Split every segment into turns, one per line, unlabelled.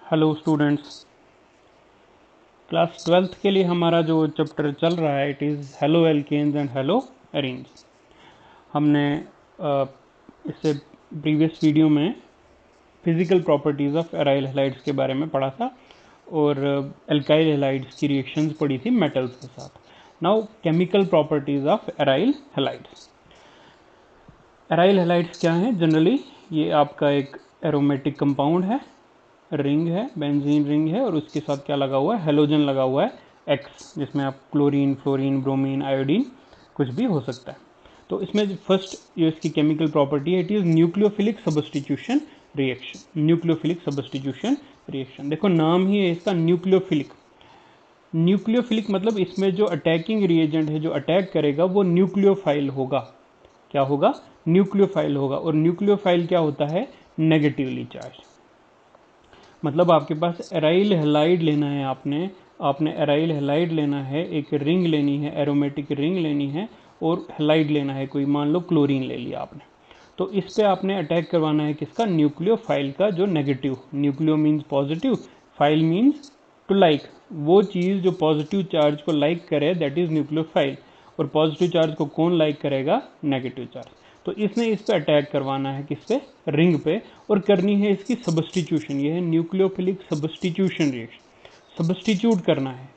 Hello students, class 12th के लिए हमारा जो चैप्टर चल रहा है it is haloalkanes and haloarenes. हमने इससे प्रीवियस वीडियो में physical properties of aryl halides के बारे में पढ़ा था और एल्काइल हैलाइड्स की रिएक्शंस पढ़ी थी मेटल्स के साथ। Now chemical properties of aryl halides. Aryl halides क्या हैं? जनरली ये आपका एक एरोमेटिक कंपाउंड है, रिंग है, बेंजीन रिंग है और उसके साथ क्या लगा हुआ है? हेलोजन लगा हुआ है एक्स, जिसमें आप क्लोरीन, फ्लोरीन, ब्रोमीन, आयोडीन कुछ भी हो सकता है। तो इसमें फर्स्ट ये इसकी केमिकल प्रॉपर्टी है, it is nucleophilic substitution reaction. Nucleophilic substitution reaction, देखो नाम ही है इसका न्यूक्लियोफिलिक। न्यूक्लियोफिलिक मतलब इसमें जो अटैकिंग रिएजेंट है, जो अटैक करेगा वो न्यूक्लियोफाइल होगा। क्या होगा? न्यूक्लियोफाइल होगा। और न्यूक्लियोफाइल क्या होता है? Negatively charge. मतलब आपके पास एराइल हैलाइड लेना है, आपने एराइल हैलाइड लेना है, एक रिंग लेनी है, एरोमेटिक रिंग लेनी है और हैलाइड लेना है कोई, मान लो क्लोरीन ले लिया आपने। तो इस पे आपने अटैक करवाना है किसका? न्यूक्लियोफाइल का, जो negative. Nucleo means positive, phile means to like. वो चीज़ जो पॉजिटिव चार्ज को लाइक करे दैट इज न्यूक्लियोफाइल। और पॉजिटिव चार्ज को कौन लाइक करेगा? Negative charge. तो इसने इस पे अटैक करवाना है, किस पे? रिंग पे। और करनी है इसकी सब्स्टिट्यूशन। ये है न्यूक्लियोफिलिक सब्स्टिट्यूशन रिएक्शन। सब्स्टिट्यूट करना है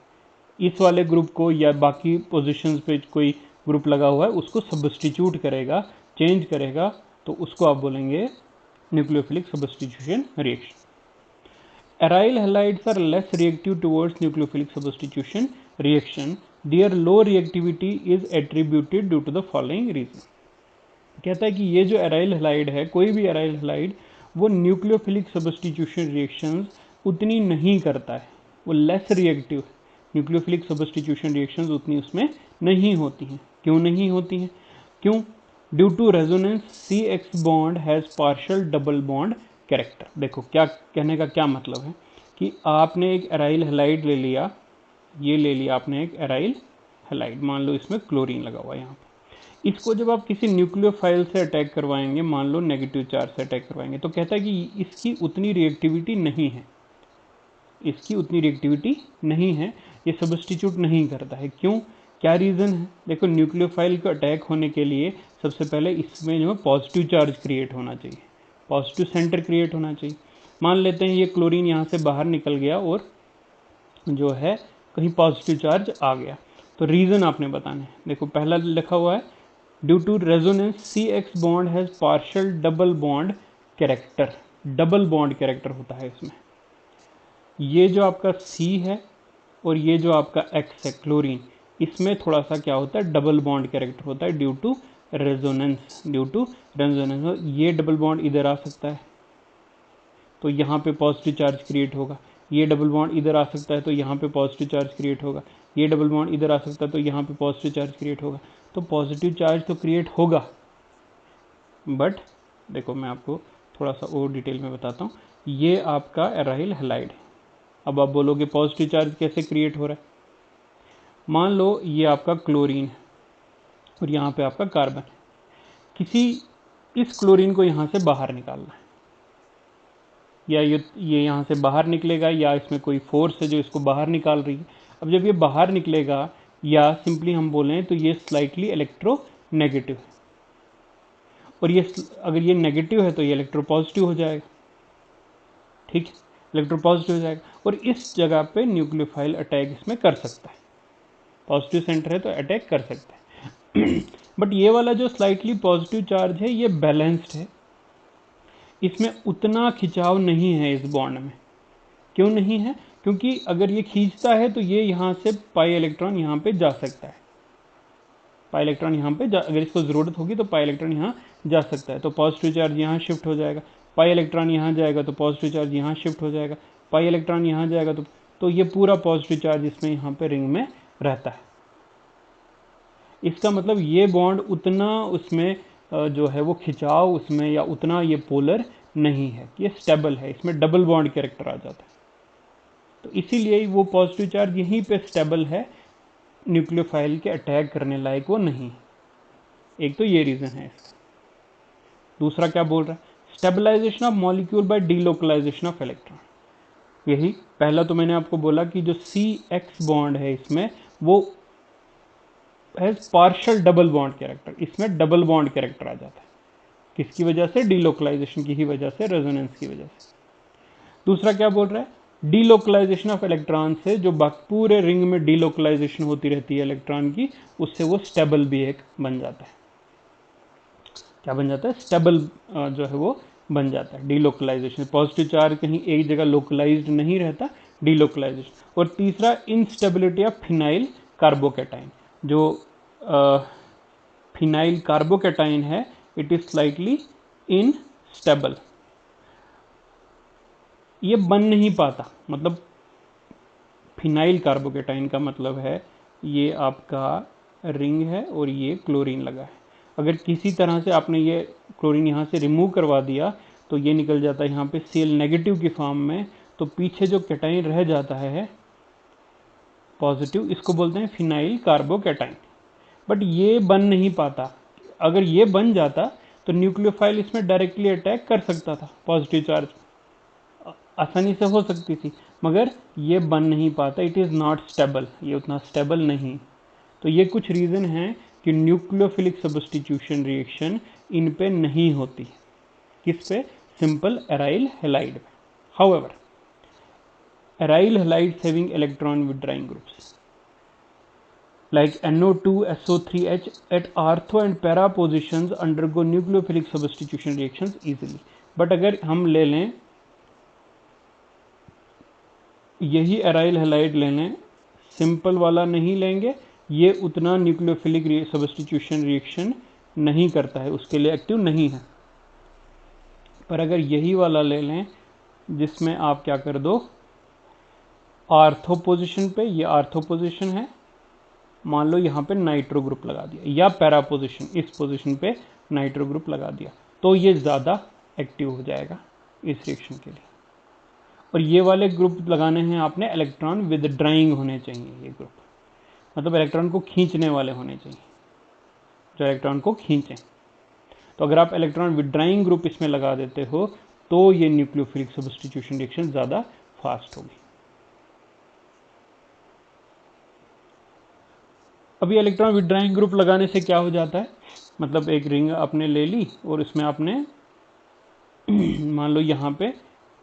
इस वाले ग्रुप को, या बाकी पोजीशंस पे कोई ग्रुप लगा हुआ है उसको सब्स्टिट्यूट करेगा, चेंज करेगा, तो उसको आप बोलेंगे nucleophilic substitution reaction. Aryl halides are less reactive towards nucleophilic substitution reaction. Their low reactivity is attributed due to the following reason. कहता है कि ये जो एराइल हैलाइड है, कोई भी एराइल हैलाइड, वो न्यूक्लियोफिलिक सब्स्टिट्यूशन रिएक्शंस उतनी नहीं करता है, वो लेस रिएक्टिव है। न्यूक्लियोफिलिक सब्स्टिट्यूशन रिएक्शंस उतनी उसमें नहीं होती हैं। क्यों नहीं होती हैं? क्यों? Due to resonance C X bond has partial double bond character. देखो क्या कहने का क्या मतलब है कि आपने एक एराइल हैलाइड ले लिया, ये ले लिया आपने एक एराइल हैलाइड, मान लो इसमें क्लोरीन लगा हुआ है यहाँ पे। इसको जब आप किसी न्यूक्लियोफाइल से अटैक करवाएंगे, मान लो नेगेटिव चार्ज से अटैक करवाएंगे, तो कहता है कि इसकी उतनी रिएक्टिविटी नहीं है, इसकी उतनी रिएक्टिविटी नहीं है, ये सब्स्टिट्यूट नहीं करता है। क्यों? क्या रीज़न है? देखो न्यूक्लियोफाइल को अटैक होने के लिए सबसे पहले इसमें जो है पॉजिटिव चार्ज क्रिएट होना चाहिए, पॉजिटिव सेंटर क्रिएट होना चाहिए। मान लेते हैं ये क्लोरीन यहाँ से बाहर निकल गया और जो है कहीं पॉजिटिव चार्ज आ गया, तो रीज़न आपने बताना है। देखो पहला लिखा हुआ है due to resonance C X bond has partial double bond character. Double bond character होता है इसमें। ये जो आपका सी है और ये जो आपका एक्स है क्लोरीन, इसमें थोड़ा सा क्या होता है? डबल बॉन्ड कैरेक्टर होता है due to resonance. Due to resonance ये डबल बॉन्ड इधर आ सकता है तो यहाँ पे पॉजिटिव चार्ज क्रिएट होगा। ये डबल बॉन्ड इधर आ सकता है तो यहाँ पे पॉजिटिव चार्ज क्रिएट होगा। ये डबल बॉन्ड इधर आ सकता है तो यहाँ पे पॉजिटिव चार्ज क्रिएट होगा। तो पॉजिटिव चार्ज तो क्रिएट होगा, बट देखो मैं आपको थोड़ा सा और डिटेल में बताता हूँ। ये आपका एराइल हैलाइड है। अब आप बोलोगे पॉजिटिव चार्ज कैसे क्रिएट हो रहा है? मान लो ये आपका क्लोरीन है और यहाँ पे आपका कार्बन है। किसी इस क्लोरीन को यहाँ से बाहर निकालना है, या ये यहाँ से बाहर निकलेगा, या इसमें कोई फोर्स है जो इसको बाहर निकाल रही है। अब जब ये बाहर निकलेगा, या सिंपली हम बोलें तो ये स्लाइटली इलेक्ट्रोनेगेटिव है, और ये अगर ये नेगेटिव है तो ये इलेक्ट्रोपॉजिटिव हो जाएगा। ठीक है, इलेक्ट्रोपॉजिटिव हो जाएगा और इस जगह पे न्यूक्लियोफाइल अटैक इसमें कर सकता है। पॉजिटिव सेंटर है तो अटैक कर सकता है। बट ये वाला जो स्लाइटली पॉजिटिव चार्ज है ये बैलेंस्ड है, इसमें उतना खिंचाव नहीं है इस बॉन्ड में। क्यों नहीं है? क्योंकि अगर ये खींचता है तो ये यहाँ से पाई इलेक्ट्रॉन यहाँ पे जा सकता है, पाई इलेक्ट्रॉन यहाँ पे अगर इसको ज़रूरत होगी तो पाई इलेक्ट्रॉन यहाँ जा सकता है, तो पॉजिटिव चार्ज यहाँ शिफ्ट हो जाएगा। पाई इलेक्ट्रॉन यहाँ जाएगा तो पॉजिटिव चार्ज यहाँ शिफ्ट हो जाएगा। पाई इलेक्ट्रॉन यहाँ जाएगा तो ये पूरा पॉजिटिव चार्ज इसमें यहाँ पे रिंग में रहता है। इसका मतलब ये बॉन्ड उतना उसमें जो है वो खिंचाव उसमें, या उतना ये पोलर नहीं है, ये स्टेबल है, इसमें डबल बॉन्ड कैरेक्टर आ जाता है। तो इसीलिए वो पॉजिटिव चार्ज यहीं पे स्टेबल है, न्यूक्लियोफाइल के अटैक करने लायक वो नहीं। एक तो ये रीज़न है इसका। दूसरा क्या बोल रहा है? Stabilisation of molecule by delocalisation of electron. यही पहला तो मैंने आपको बोला कि जो CX बॉन्ड है इसमें वो has partial double bond character, इसमें डबल बॉन्ड कैरेक्टर आ जाता है। किसकी वजह से? डीलोकलाइजेशन की ही वजह से, रेजोनेंस की वजह से। दूसरा क्या बोल रहा है? डीलोकलाइजेशन ऑफ इलेक्ट्रॉन से जो पूरे रिंग में डीलोकलाइजेशन होती रहती है इलेक्ट्रॉन की, उससे वो स्टेबल भी एक बन जाता है। क्या बन जाता है? स्टेबल जो है वो बन जाता है। डीलोकलाइजेशन, पॉजिटिव चार्ज कहीं एक जगह लोकलाइज्ड नहीं रहता, डीलोकलाइजेशन। और तीसरा इनस्टेबिलिटी ऑफ फिनाइल कार्बोकेटाइन, जो फिनाइल कार्बोकेटाइन है इट इज स्लाइटली इनस्टेबल, ये बन नहीं पाता। मतलब फिनाइल कार्बोकेटाइन का मतलब है ये आपका रिंग है और ये क्लोरीन लगा है। अगर किसी तरह से आपने ये क्लोरीन यहाँ से रिमूव करवा दिया तो ये निकल जाता है यहाँ पे Cl नेगेटिव की फॉर्म में, तो पीछे जो कैटाइन रह जाता है पॉजिटिव, इसको बोलते हैं फिनाइल कार्बोकेटाइन। बट ये बन नहीं पाता। अगर ये बन जाता तो न्यूक्लियोफाइल इसमें डायरेक्टली अटैक कर सकता था, पॉजिटिव चार्ज आसानी से हो सकती थी, मगर ये बन नहीं पाता। इट इज़ नॉट स्टेबल, ये उतना स्टेबल नहीं। तो ये कुछ रीज़न हैं कि न्यूक्लियोफिलिक सब्स्टिट्यूशन रिएक्शन इन पे नहीं होती। किस पे? सिंपल एराइल हैलाइड पे। However aryl halides having electron withdrawing groups like NO2 SO3H at ortho and para positions undergo nucleophilic substitution reactions easily। But अगर हम ले लें यही एराइल हैलाइड ले लें, सिंपल वाला नहीं लेंगे, ये उतना न्यूक्लियोफिलिक सब्स्टिट्यूशन रिएक्शन नहीं करता है, उसके लिए एक्टिव नहीं है। पर अगर यही वाला ले लें जिसमें आप क्या कर दो, आर्थो पोजिशन पे, ये आर्थो पोजिशन है, मान लो यहाँ पे नाइट्रो ग्रुप लगा दिया, या पैरा पोजिशन, इस पोजिशन पे नाइट्रो ग्रुप लगा दिया, तो ये ज़्यादा एक्टिव हो जाएगा इस रिएक्शन के लिए। और ये वाले ग्रुप लगाने हैं आपने, इलेक्ट्रॉन विदड्राइंग होने चाहिए ये ग्रुप, मतलब इलेक्ट्रॉन को खींचने वाले होने चाहिए, जो इलेक्ट्रॉन को खींचें। तो अगर आप इलेक्ट्रॉन विदड्राइंग ग्रुप इसमें लगा देते हो तो ये न्यूक्लियोफिलिक सब्स्टिट्यूशन रिएक्शन ज़्यादा फास्ट होगी। अभी इलेक्ट्रॉन विदड्राइंग ग्रुप लगाने से क्या हो जाता है, मतलब एक रिंग आपने ले ली और इसमें आपने मान लो यहाँ पे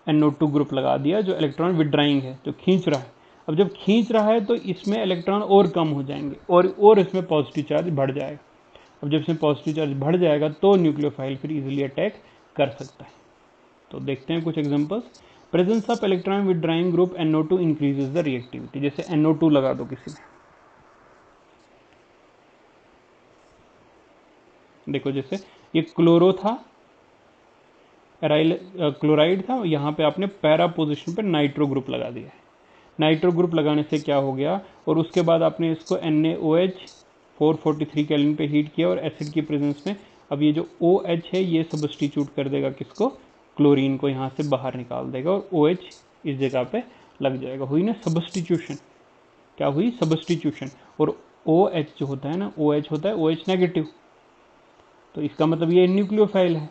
NO2 ग्रुप लगा दिया जो इलेक्ट्रॉन विदड्राइंग है, जो खींच रहा है। अब जब खींच रहा है तो इसमें इलेक्ट्रॉन और कम हो जाएंगे और इसमें पॉजिटिव चार्ज बढ़ जाएगा। अब जब इसमें पॉजिटिव चार्ज बढ़ जाएगा तो न्यूक्लियोफाइल फिर इजीली अटैक कर सकता है। तो देखते हैं कुछ examples. Presence of electron withdrawing group NO2 increases the reactivity. जैसे NO2 लगा दो किसी में, देखो जैसे ये क्लोरो था, एराइल क्लोराइड था, यहाँ पे आपने पैरा पोजिशन पे नाइट्रो ग्रुप लगा दिया है। नाइट्रो ग्रुप लगाने से क्या हो गया, और उसके बाद आपने इसको NaOH 443 केल्विन पे हीट किया और एसिड की प्रेजेंस में अब ये जो OH है ये सब्स्टिट्यूट कर देगा किसको, क्लोरीन को, यहाँ से बाहर निकाल देगा और OH इस जगह पे लग जाएगा। हुई ना सब्स्टिट्यूशन, क्या हुई? सब्स्टिट्यूशन। और OH जो होता है ना, OH होता है OH नेगेटिव, तो इसका मतलब ये न्यूक्लियोफाइल है।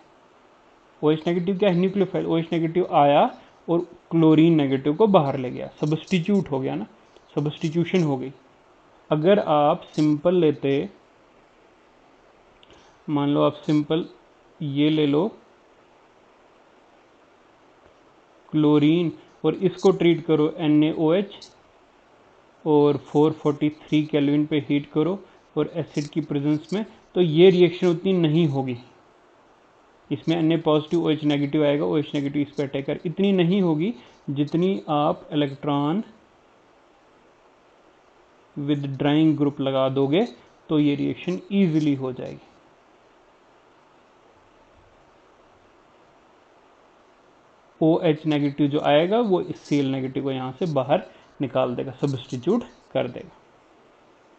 OH नेगेटिव क्या है? न्यूक्लियोफाइल। OH नेगेटिव आया और क्लोरीन नेगेटिव को बाहर ले गया, सब्स्टिट्यूट हो गया ना, सब्स्टिट्यूशन हो गई। अगर आप सिंपल लेते, मान लो आप सिंपल ये ले लो क्लोरीन और इसको ट्रीट करो NaOH और 443 केल्विन पे हीट करो और एसिड की प्रेजेंस में, तो ये रिएक्शन उतनी नहीं होगी। इसमें Na पॉजिटिव OH नेगेटिव आएगा, OH नेगेटिव इस पर अटैक कर, इतनी नहीं होगी जितनी आप इलेक्ट्रॉन विदड्राइंग ग्रुप लगा दोगे तो ये रिएक्शन इजीली हो जाएगी। OH नेगेटिव जो आएगा वो इस Cl नेगेटिव को यहाँ से बाहर निकाल देगा, सब्स्टिट्यूट कर देगा।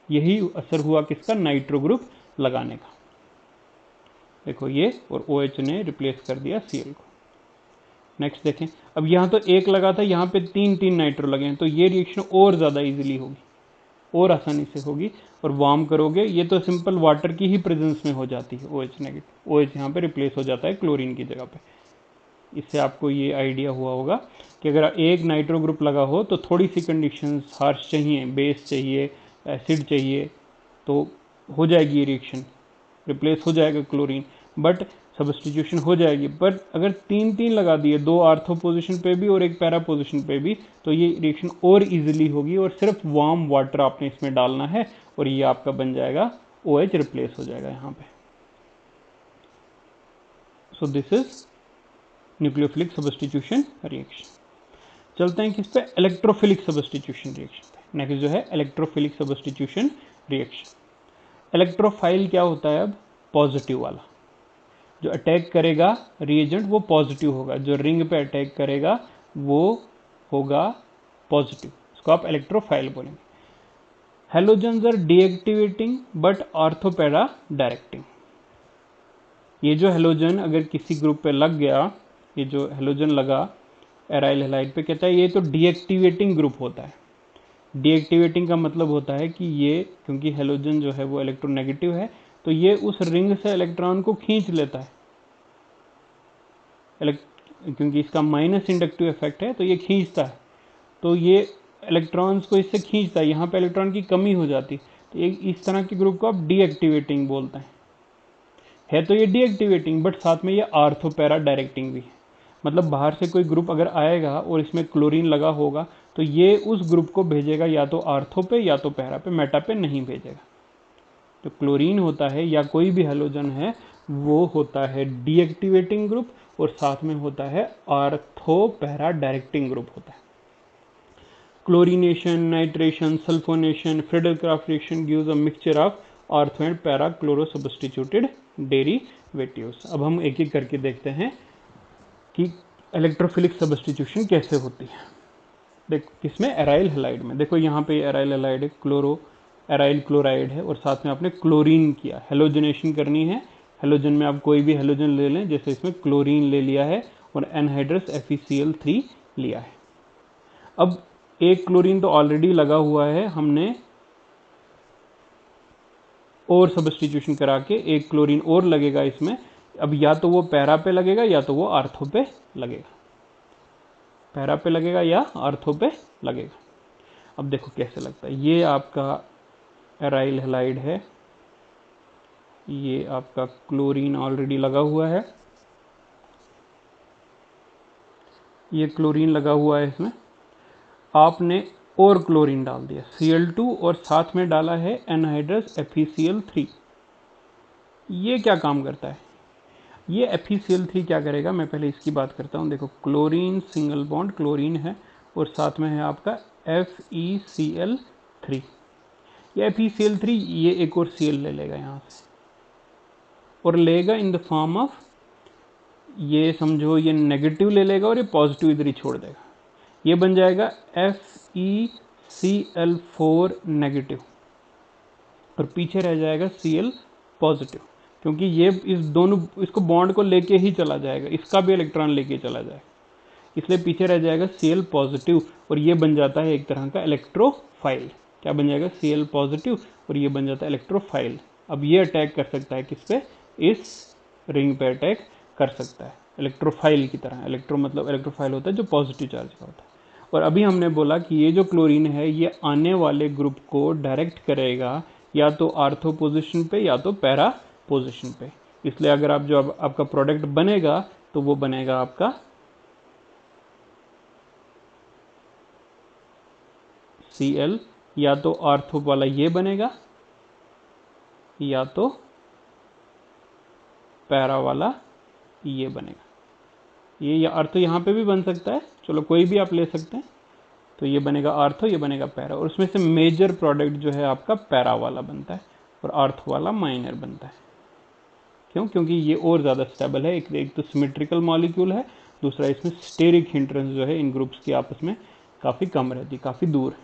यही असर हुआ किसका? नाइट्रो ग्रुप लगाने का। देखो ये, और OH ने रिप्लेस कर दिया Cl को। नेक्स्ट देखें, अब यहाँ तो एक लगा था, यहाँ पे तीन तीन नाइट्रो लगे हैं, तो ये रिएक्शन और ज़्यादा इजीली होगी, और आसानी से होगी। और वार्म करोगे, ये तो सिंपल वाटर की ही प्रेजेंस में हो जाती है OH नेगेटिव, OH यहाँ पे रिप्लेस हो जाता है क्लोरीन की जगह पे। इससे आपको ये आइडिया हुआ होगा कि अगर एक नाइट्रो ग्रुप लगा हो तो थोड़ी सी कंडीशंस हार्श चाहिए, बेस चाहिए, एसिड चाहिए, तो हो जाएगी ये रिएक्शन, रिप्लेस हो जाएगा क्लोरीन, बट सब्स्टिट्यूशन हो जाएगी। पर अगर तीन तीन लगा दिए, दो आर्थो पोजीशन पे भी और एक पैरा पोजीशन पे भी, तो ये रिएक्शन और इजीली होगी और सिर्फ वार्म वाटर आपने इसमें डालना है और ये आपका बन जाएगा OH, रिप्लेस हो जाएगा यहाँ पे। सो this is nucleophilic substitution reaction. चलते हैं किस पे, इलेक्ट्रोफिलिक सब्स्टिट्यूशन रिएक्शन पे। नेक्स्ट जो है इलेक्ट्रोफिलिक सब्स्टिट्यूशन रिएक्शन। इलेक्ट्रोफाइल क्या होता है, अब पॉजिटिव वाला, जो अटैक करेगा रिएजेंट वो पॉजिटिव होगा, जो रिंग पे अटैक करेगा वो होगा पॉजिटिव, इसको आप इलेक्ट्रोफाइल बोलेंगे। Halogens are deactivating but ortho para directing. ये जो हेलोजन अगर किसी ग्रुप पे लग गया, ये जो हेलोजन लगा एराइल हैलाइड पे, कहता है ये तो डीएक्टिवेटिंग ग्रुप होता है। डीएक्टिवेटिंग का मतलब होता है कि ये, क्योंकि हेलोजन जो है वो इलेक्ट्रोनेगेटिव है, तो ये उस रिंग से इलेक्ट्रॉन को खींच लेता है, क्योंकि इसका माइनस इंडक्टिव इफेक्ट है तो ये खींचता है, तो ये इलेक्ट्रॉन्स को इससे खींचता है, यहाँ पे इलेक्ट्रॉन की कमी हो जाती, तो एक इस तरह के ग्रुप को आप डीएक्टिवेटिंग बोलते हैं। है तो ये डीएक्टिवेटिंग बट साथ में ये आर्थोपैरा डायरेक्टिंग भी है, मतलब बाहर से कोई ग्रुप अगर आएगा और इसमें क्लोरीन लगा होगा तो ये उस ग्रुप को भेजेगा या तो आर्थो पे या तो पैरा पे, मेटा पे नहीं भेजेगा। तो क्लोरीन होता है या कोई भी हेलोजन है वो होता है डीएक्टिवेटिंग ग्रुप और साथ में होता है आर्थो पैरा डायरेक्टिंग ग्रुप होता है। Chlorination, nitration, sulphonation, Friedel-craft reaction gives a mixture of ortho and para chloro substituted derivatives. अब हम एक एक करके देखते हैं कि इलेक्ट्रोफिलिक सब्स्टिट्यूशन कैसे होती है। देखो किसमें, एराइल हैलाइड में। देखो यहाँ पे एराइल हैलाइड है, क्लोरो एराइल क्लोराइड है और साथ में आपने क्लोरीन किया, हेलोजनेशन करनी है। हेलोजन में आप कोई भी हेलोजन ले लें, जैसे इसमें क्लोरीन ले लिया है और एनहाइड्रस FeCl3 लिया है। अब एक क्लोरीन तो ऑलरेडी लगा हुआ है, हमने और सब्स्टिट्यूशन करा के एक क्लोरीन और लगेगा इसमें। अब या तो वो पैरा पे लगेगा या तो वो आर्थो पे लगेगा, पैरा पे लगेगा या आर्थो पे लगेगा। अब देखो कैसे लगता है, ये आपका एराइल हैलाइड है, ये आपका क्लोरीन ऑलरेडी लगा हुआ है, ये क्लोरीन लगा हुआ है, इसमें आपने और क्लोरीन डाल दिया Cl2 और साथ में डाला है एनहाइड्रस FeCl3। ये क्या काम करता है, ये FeCl3 क्या करेगा, मैं पहले इसकी बात करता हूँ। देखो क्लोरीन सिंगल बॉन्ड क्लोरीन है और साथ में है आपका FeCl3। ये FeCl3 ये एक और Cl ले लेगा यहाँ से और लेगा इन द फॉर्म ऑफ, ये समझो ये नेगेटिव ले लेगा और ये पॉजिटिव इधर ही छोड़ देगा, ये बन जाएगा FeCl4 नेगेटिव और पीछे रह जाएगा Cl पॉजिटिव, क्योंकि ये इस दोनों इसको बॉन्ड को लेके ही चला जाएगा, इसका भी इलेक्ट्रॉन लेके चला जाएगा, इसलिए पीछे रह जाएगा Cl पॉजिटिव और ये बन जाता है एक तरह का इलेक्ट्रोफाइल। क्या बन जाएगा, Cl पॉजिटिव और ये बन जाता है इलेक्ट्रोफाइल। अब ये अटैक कर सकता है किस पे, इस रिंग पे अटैक कर सकता है इलेक्ट्रोफाइल की तरह। इलेक्ट्रो मतलब इलेक्ट्रोफाइल होता है जो पॉजिटिव चार्ज का होता है। और अभी हमने बोला कि ये जो क्लोरीन है ये आने वाले ग्रुप को डायरेक्ट करेगा या तो आर्थो पोजीशन पे या तो पैरा पोजीशन पे, इसलिए अगर आप जो आपका प्रोडक्ट बनेगा तो वो बनेगा आपका Cl, या तो आर्थो वाला ये बनेगा या तो पैरा वाला ये बनेगा। ये या आर्थो यहाँ पे भी बन सकता है, चलो कोई भी आप ले सकते हैं। तो ये बनेगा आर्थो, ये बनेगा पैरा, और उसमें से मेजर प्रोडक्ट जो है आपका पैरा वाला बनता है और आर्थो वाला माइनर बनता है। क्यों, क्योंकि ये और ज़्यादा स्टेबल है, एक तो सिमेट्रिकल मॉलिक्यूल है, दूसरा इसमें स्टेरिक हिंड्रेंस जो है इन ग्रुप्स की आपस में काफ़ी कम रहती, काफ़ी दूर है।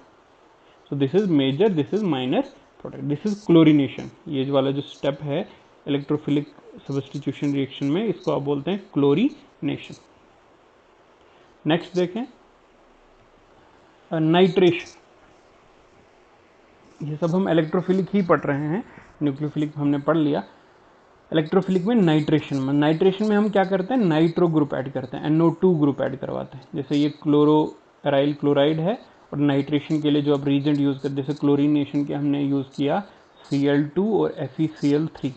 So this is major, this is minor product, this is chlorination. ये वाला जो स्टेप है इलेक्ट्रोफिलिक सब्स्टिट्यूशन रिएक्शन में, इसको आप बोलते हैं क्लोरीनेशन। नेक्स्ट देखें नाइट्रेशन। ये सब हम इलेक्ट्रोफिलिक ही पढ़ रहे हैं, न्यूक्लियोफिलिक हमने पढ़ लिया। इलेक्ट्रोफिलिक में नाइट्रेशन में हम क्या करते हैं, नाइट्रो ग्रुप ऐड करते हैं, NO2 ग्रुप ऐड करवाते हैं। जैसे ये क्लोरोराइल क्लोराइड है, और नाइट्रेशन के लिए जो आप रीजेंट यूज़ करते हैं, जैसे क्लोरीनेशन के हमने यूज़ किया Cl2 और FeCl3,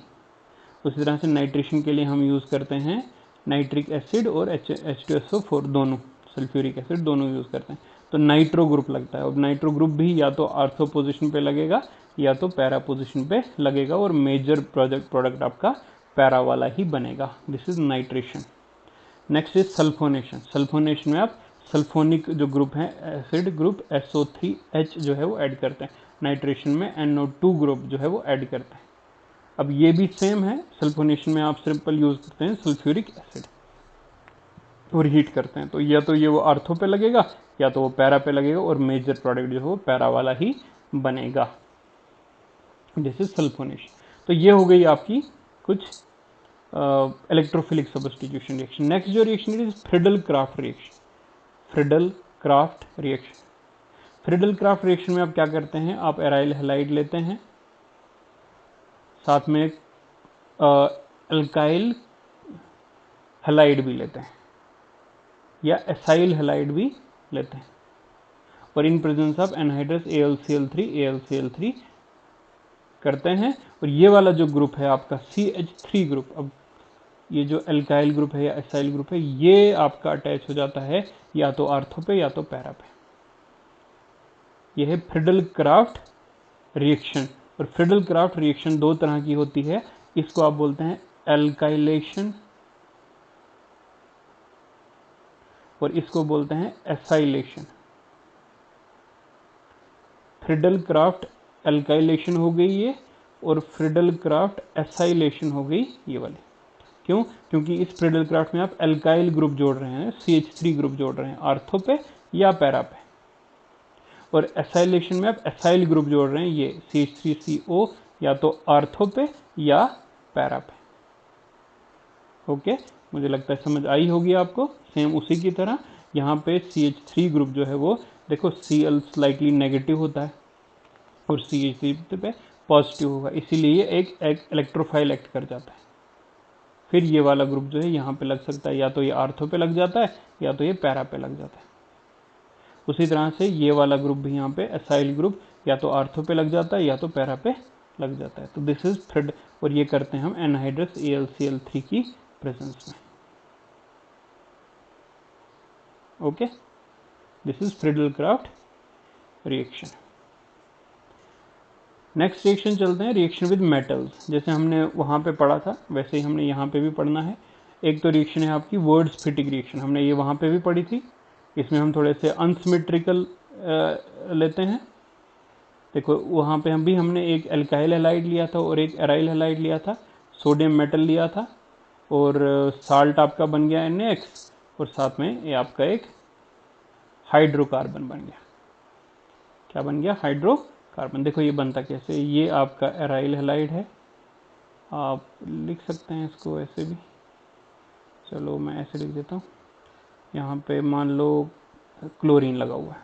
उसी तरह से नाइट्रेशन के लिए हम यूज़ करते हैं नाइट्रिक एसिड और H2SO4 दोनों, सल्फ्यूरिक एसिड दोनों यूज़ करते हैं। तो नाइट्रो ग्रुप लगता है, और नाइट्रो ग्रुप भी या तो आर्थो पोजिशन पे लगेगा या तो पैरा पोजिशन पे लगेगा, और मेजर प्रोडक्ट आपका पैरा वाला ही बनेगा। This is nitration. Next is sulphonation. Sulphonation में आप सल्फोनिक जो ग्रुप है एसिड ग्रुप SO3H जो है वो ऐड करते हैं। नाइट्रेशन में NO2 ग्रुप जो है वो ऐड करते हैं। अब ये भी सेम है, सल्फोनेशन में आप सिंपल यूज करते हैं सल्फ्यूरिक एसिड और हीट करते हैं। तो या तो ये वो आर्थो पे लगेगा या तो वो पैरा पे लगेगा, और मेजर प्रोडक्ट जो है वो पैरा वाला ही बनेगा। This is sulphonation. तो ये हो गई आपकी कुछ इलेक्ट्रोफिलिक सब्स्टिट्यूशन रिएक्शन। नेक्स्ट जो reaction is Friedel Crafts reaction. Friedel Crafts reaction. Friedel Crafts reaction में आप क्या करते हैं, आप एराइल हैलाइड लेते हैं, साथ में अल्काइल हैलाइड भी लेते हैं या एसाइल हैलाइड भी लेते हैं, और in presence of anhydrous AlCl3 करते हैं। और ये वाला जो ग्रुप है आपका CH3 ग्रुप, अब ये जो एल्काइल ग्रुप है या एसाइल ग्रुप है, ये आपका अटैच हो जाता है या तो आर्थो पे या तो पैरा पे। यह है फ्रिडल क्राफ्ट रिएक्शन। और फ्रिडल क्राफ्ट रिएक्शन दो तरह की होती है, इसको आप बोलते हैं एल्काइलेशन और इसको बोलते हैं एसाइलेशन। फ्रिडल क्राफ्ट एल्काइलेशन हो गई ये, और फ्रिडल क्राफ्ट एसाइलेशन हो गई ये वाली। क्यों? क्योंकि इस फ्रिडल क्राफ्ट में आप एल्काइल ग्रुप जोड़ रहे हैं, CH3 ग्रुप जोड़ रहे हैं आर्थो पे या पैरा पे, और एसाइलेशन में आप एसाइल ग्रुप जोड़ रहे हैं, ये CH3CO या तो आर्थो पे या पैरा पे। ओके, मुझे लगता है समझ आई होगी आपको। सेम उसी की तरह यहाँ पे CH3 ग्रुप जो है वो देखो Cl स्लाइटली नेगेटिव होता है और CH3 पे पॉजिटिव होगा, इसीलिए एक इलेक्ट्रोफाइल एक्ट कर जाता है। फिर ये वाला ग्रुप जो है यहाँ पे लग सकता है, या तो ये आर्थो पे लग जाता है या तो ये पैरा पे लग जाता है। उसी तरह से ये वाला ग्रुप भी यहाँ पे एसाइल ग्रुप या तो आर्थो पे लग जाता है या तो पैरा पे लग जाता है। तो दिस इज फ्रिड, और ये करते हैं हम एनहाइड्रस AlCl3 की प्रेजेंस में। Okay, this is Friedel Crafts reaction. Next reaction चलते हैं, रिएक्शन विद मेटल्स। जैसे हमने वहाँ पे पढ़ा था वैसे ही हमने यहाँ पे भी पढ़ना है। एक तो रिएक्शन है आपकी वर्ड्स फिटिंग रिएक्शन, हमने ये वहाँ पे भी पढ़ी थी। इसमें हम थोड़े से अनसिमेट्रिकल लेते हैं। देखो वहाँ पे हमने एक एल्काइल हैलाइड लिया था और एक एराइल हैलाइड लिया था, सोडियम मेटल लिया था, और साल्ट आपका बन गया NaX, और साथ में ये आपका एक हाइड्रोकार्बन बन गया। क्या बन गया? हाइड्रोकार्बन। देखो ये बनता कैसे, ये आपका एराइल हैलाइड है, आप लिख सकते हैं इसको ऐसे भी, चलो मैं ऐसे लिख देता हूँ। यहाँ पे मान लो क्लोरीन लगा हुआ है,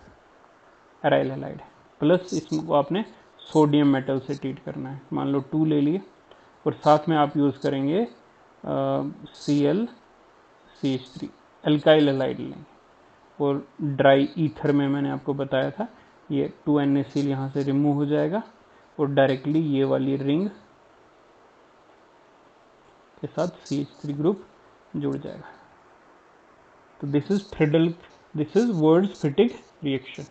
एराइल हैलाइड है, प्लस इसको आपने सोडियम मेटल से ट्रीट करना है, मान लो 2 ले लिए, और साथ में आप यूज़ करेंगे ClCH3 एल्काइल हैलाइड लेंगे, और ड्राई ईथर में मैंने आपको बताया था ये 2NaCl यहाँ से रिमूव हो जाएगा और डायरेक्टली ये वाली रिंग के साथ CH3 ग्रुप जुड़ जाएगा। तो this is words fitting reaction.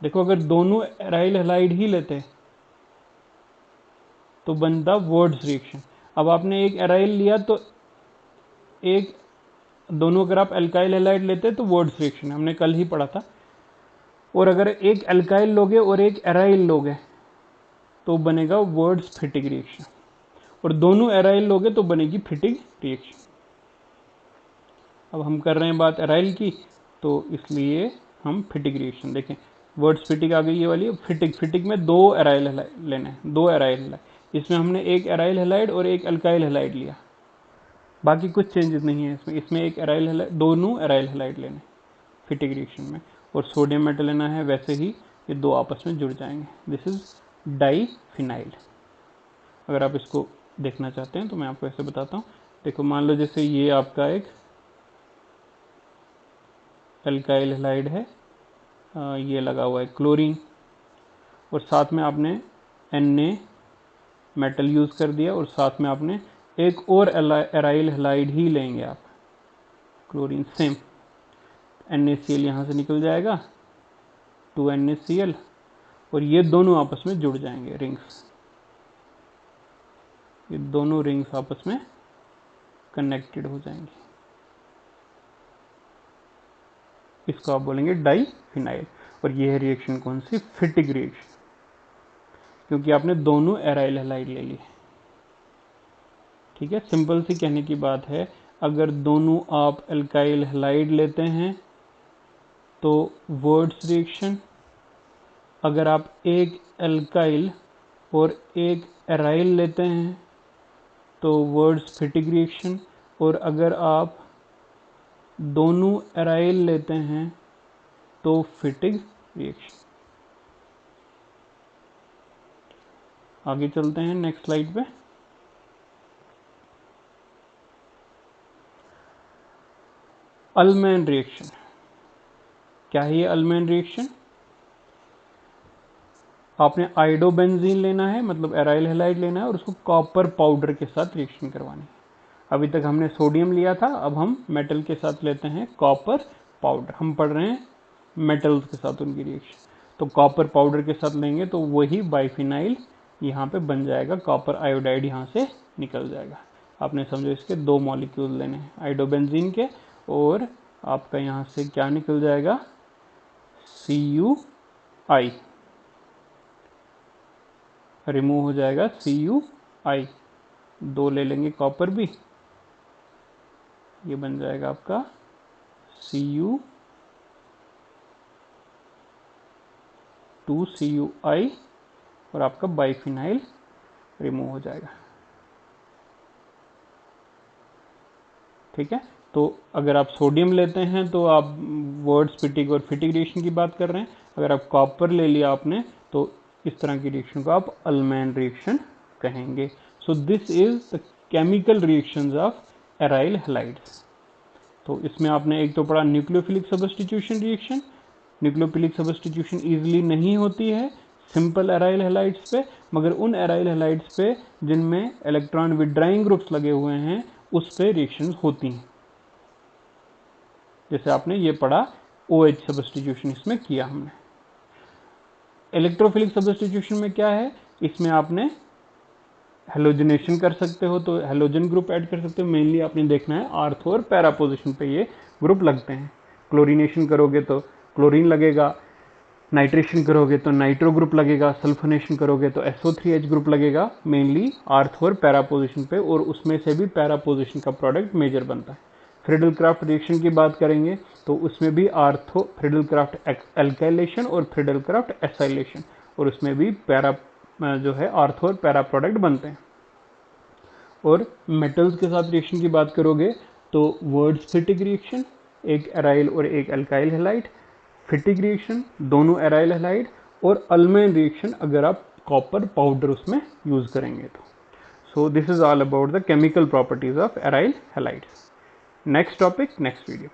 देखो अगर दोनों एराइल हैलाइड ही लेते तो बनता वर्ड्स रिएक्शन। अब आपने एक एराइल लिया तो एक, दोनों अगर आप एल्काइल हैलाइड लेते तो वर्ड्स रिएक्शन, हमने कल ही पढ़ा था। और अगर एक एल्काइल लोगे और एक एराइल लोगे तो बनेगा वर्ड्स फिटिंग रिएक्शन, और दोनों एराइल लोगे तो बनेगी फिटिंग रिएक्शन। अब हम कर रहे हैं बात एराइल की, तो इसलिए हम फिटिंग रिएक्शन देखें। वर्ड्स फिटिंग आ गई ये वाली। फिटिंग में 2 एराइल हैलाइड लेने हैं, 2 एराइल हैलाइड। इसमें हमने एक एराइल हैलाइड और एक अल्काइल हैलाइड लिया, बाकी कुछ चेंजेस नहीं है इसमें एक एराइल हैलाइड, दोनों एराइल हैलाइड लेने फिटिंग रिएक्शन में, और सोडियम मेटल लेना है। वैसे ही ये 2 आपस में जुड़ जाएंगे। This is diphenyl. अगर आप इसको देखना चाहते हैं तो मैं आपको ऐसे बताता हूँ। देखो मान लो जैसे ये आपका एक एल्काइल हैलाइड है, ये लगा हुआ है क्लोरीन, और साथ में आपने Na मेटल यूज़ कर दिया, और साथ में आपने एक और एराइल हैलाइड ही लेंगे आप, क्लोरीन सेम, NaCl यहाँ से निकल जाएगा 2NaCl, और ये दोनों आपस में जुड़ जाएंगे रिंग्स, ये दोनों रिंग्स आपस में कनेक्टेड हो जाएंगे। इसको आप बोलेंगे डाइफिनाइल। और ये है रिएक्शन कौन सी? फिटिक रिएक्शन, क्योंकि आपने दोनों एराइल हैलाइड ले लिए। ठीक है, सिंपल सी कहने की बात है, अगर दोनों आप एल्काइल हैलाइड लेते हैं तो वर्ड्स रिएक्शन, अगर आप एक एल्काइल और एक एराइल लेते हैं तो वर्ड्स फिटिक रिएक्शन, और अगर आप दोनों एराइल लेते हैं तो फिटिक रिएक्शन। आगे चलते हैं नेक्स्ट स्लाइड पे। अल्मेन रिएक्शन, क्या है ये अल्मेन रिएक्शन? आपने आइडोबेंजीन लेना है, मतलब एराइल हैलाइड लेना है, और उसको कॉपर पाउडर के साथ रिएक्शन करवानी है। अभी तक हमने सोडियम लिया था, अब हम मेटल के साथ लेते हैं कॉपर पाउडर। हम पढ़ रहे हैं मेटल्स के साथ उनकी रिएक्शन, तो कॉपर पाउडर के साथ लेंगे तो वही बाइफिनाइल यहाँ पे बन जाएगा, कॉपर आयोडाइड यहाँ से निकल जाएगा। आपने समझो इसके दो मॉलिक्यूल लेने हैं आइडोबेंजीन के, और आपका यहाँ से क्या निकल जाएगा? CuI, रिमूव हो जाएगा CuI। दो ले लेंगे कॉपर भी, ये बन जाएगा आपका Cu2Cui, और आपका बाइफिनाइल रिमूव हो जाएगा। ठीक है, तो अगर आप सोडियम लेते हैं तो आप वर्ड्स फिटिक और फिटिक रिएक्शन की बात कर रहे हैं। अगर आप कॉपर ले लिया आपने तो इस तरह की रिएक्शन को आप अल्मेन रिएक्शन कहेंगे। सो this is the chemical reactions of aryl halides. तो इसमें आपने एक तो पढ़ा nucleophilic substitution reaction. Nucleophilic substitution easily नहीं होती है सिंपल एराइल हैलाइड्स पे, मगर उन एराइल हैलाइड्स पे जिनमें इलेक्ट्रॉन विड्राइंग ग्रुप्स लगे हुए हैं उस पे रिएक्शंस होती हैं। जैसे आपने ये पढ़ा OH सब्स्टिट्यूशन इसमें किया हमने। इलेक्ट्रोफिलिक सब्स्टिट्यूशन में क्या है? इसमें आपने हेलोजनेशन कर सकते हो, तो हेलोजन ग्रुप ऐड कर सकते हो। मेनली आपने देखना है आर्थ और पैरा पोजिशन पे ये ग्रुप लगते हैं। क्लोरीनेशन करोगे तो क्लोरीन लगेगा, नाइट्रेशन करोगे तो नाइट्रो ग्रुप लगेगा, सल्फोनेशन करोगे तो SO3H ग्रुप लगेगा, मेनली आर्थ और पैरा पोजिशन पे, और उसमें से भी पैरा पोजिशन का प्रोडक्ट मेजर बनता है। फ्रीडल क्राफ्ट रिएक्शन की बात करेंगे तो उसमें भी आर्थो फ्रीडल क्राफ्ट एल्काइलेशन और फ्रीडल क्राफ्ट एसाइलेशन, और उसमें भी पैरा जो है आर्थो और पैरा प्रोडक्ट बनते हैं। और मेटल्स के साथ रिएक्शन की बात करोगे तो वर्ड्स फिटिक रिएक्शन, एक एराइल और एक एल्काइल हैलाइड, फिटिक रिएक्शन दोनों एराइल हैलाइड, और अल्मेन रिएक्शन अगर आप कॉपर पाउडर उसमें यूज करेंगे तो। सो this is all about the chemical properties of aryl halides. Next topic next video.